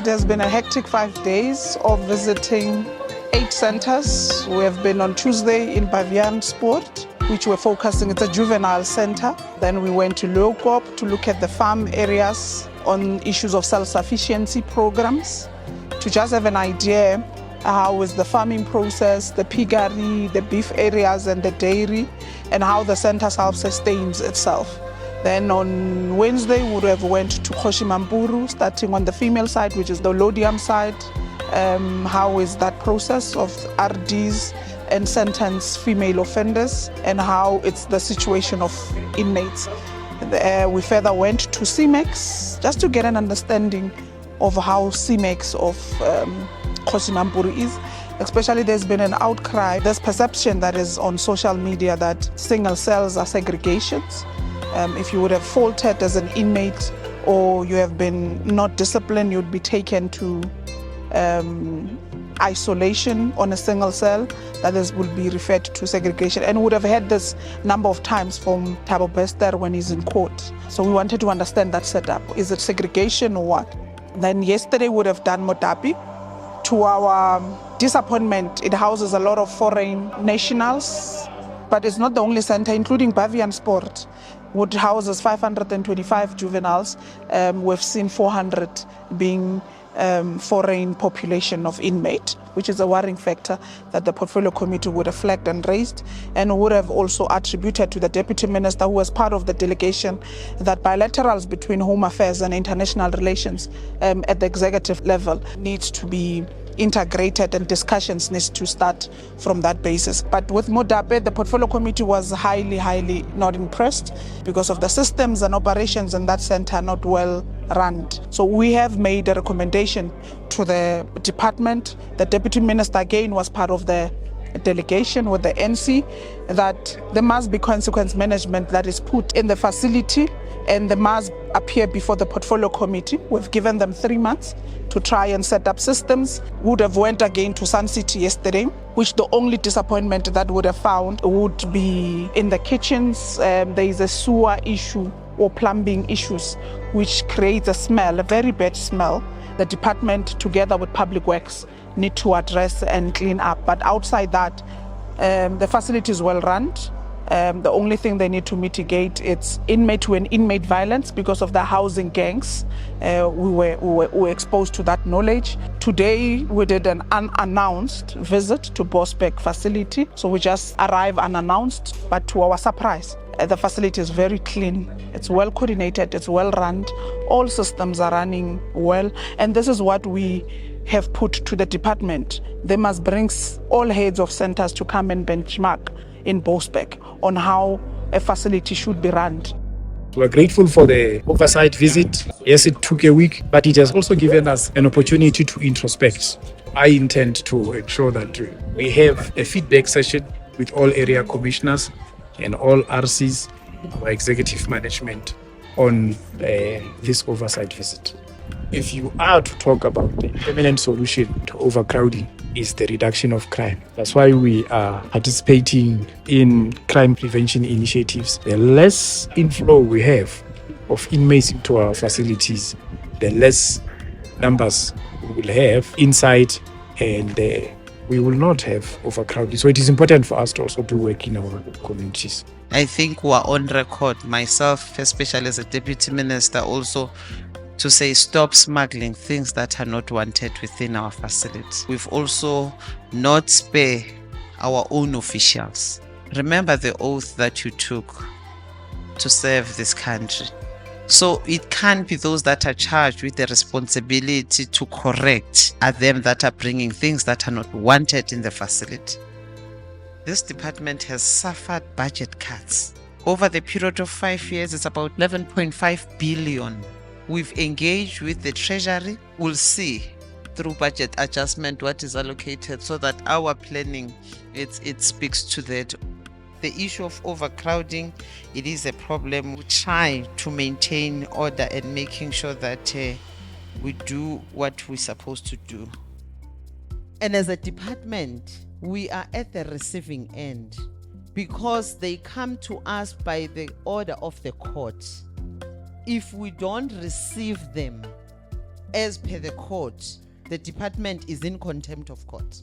It has been a hectic 5 days of visiting 8 centres. We have been on Tuesday in Baviaanspoort, which we're focusing, it's a juvenile centre. Then we went to Leeuwkop to look at the farm areas on issues of self-sufficiency programs, to just have an idea how is the farming process, the piggery, the beef areas and the dairy, and how the centre self-sustains itself. Then on Wednesday, we would have went to Kgosi Mampuru, starting on the female side, which is the Lodium side. How is that process of RDs and sentenced female offenders, and how it's the situation of inmates. We further went to CMEX, just to get an understanding of how CMEX of Kgosi Mampuru is. Especially there's been an outcry, there's perception that is on social media that single cells are segregations. If you would have faltered as an inmate or you have been not disciplined, you'd be taken to isolation on a single cell. That is, will be referred to segregation, and would have had this number of times from Thabo Bester when he's in court. So we wanted to understand that setup. Is it segregation or what? Then yesterday we would have done Modderbee. To our disappointment, it houses a lot of foreign nationals, but it's not the only centre, including Baviaanspoort, which houses 525 juveniles. We've seen 400 being foreign population of inmate, which is a worrying factor that the portfolio committee would have flagged and raised, and would have also attributed to the deputy minister, who was part of the delegation, that bilaterals between Home Affairs and international relations at the executive level needs to be integrated, and discussions needs to start from that basis. But with Modderbee, the portfolio committee was highly not impressed because of the systems and operations in that centre are not well run. So we have made a recommendation to the department. The deputy minister again was part of the delegation with the NC, that there must be consequence management that is put in the facility, and they must appear before the portfolio committee. We've given them 3 months to try and set up systems. Would have went again to Sun City yesterday, which the only disappointment that would have found would be in the kitchens. There is a sewer issue or plumbing issues, which creates a smell, a very bad smell. The department, together with Public Works, need to address and clean up. But outside that, the facility is well run. The only thing they need to mitigate is inmate to inmate violence because of the housing gangs. We were exposed to that knowledge. Today we did an unannounced visit to Bosbeck facility. So we just arrived unannounced, but to our surprise, the facility is very clean. It's well coordinated, it's well run. All systems are running well. And this is what we have put to the department. They must bring all heads of centers to come and benchmark in Bosbeck on how a facility should be run. We're grateful for the oversight visit. Yes, it took a week, but it has also given us an opportunity to introspect. I intend to ensure that we have a feedback session with all area commissioners and all RCs, our executive management, on this oversight visit. If you are to talk about the permanent solution to overcrowding, is the reduction of crime. That's why we are participating in crime prevention initiatives. The less inflow we have of inmates into our facilities, the less numbers we will have inside, and we will not have overcrowding. So it is important for us to also do work in our communities. I think we are on record, myself especially as a deputy minister, also to say stop smuggling things that are not wanted within our facilities. We've also not spared our own officials. Remember the oath that you took to serve this country. So it can't be those that are charged with the responsibility to correct are them that are bringing things that are not wanted in the facility. This department has suffered budget cuts. Over the period of 5 years, it's about 11.5 billion. We've engaged with the Treasury. We'll see through budget adjustment what is allocated so that our planning, it speaks to that. The issue of overcrowding, it is a problem. We try to maintain order and making sure that we do what we're supposed to do. And as a department, we are at the receiving end because they come to us by the order of the court. If we don't receive them, as per the court, the department is in contempt of court.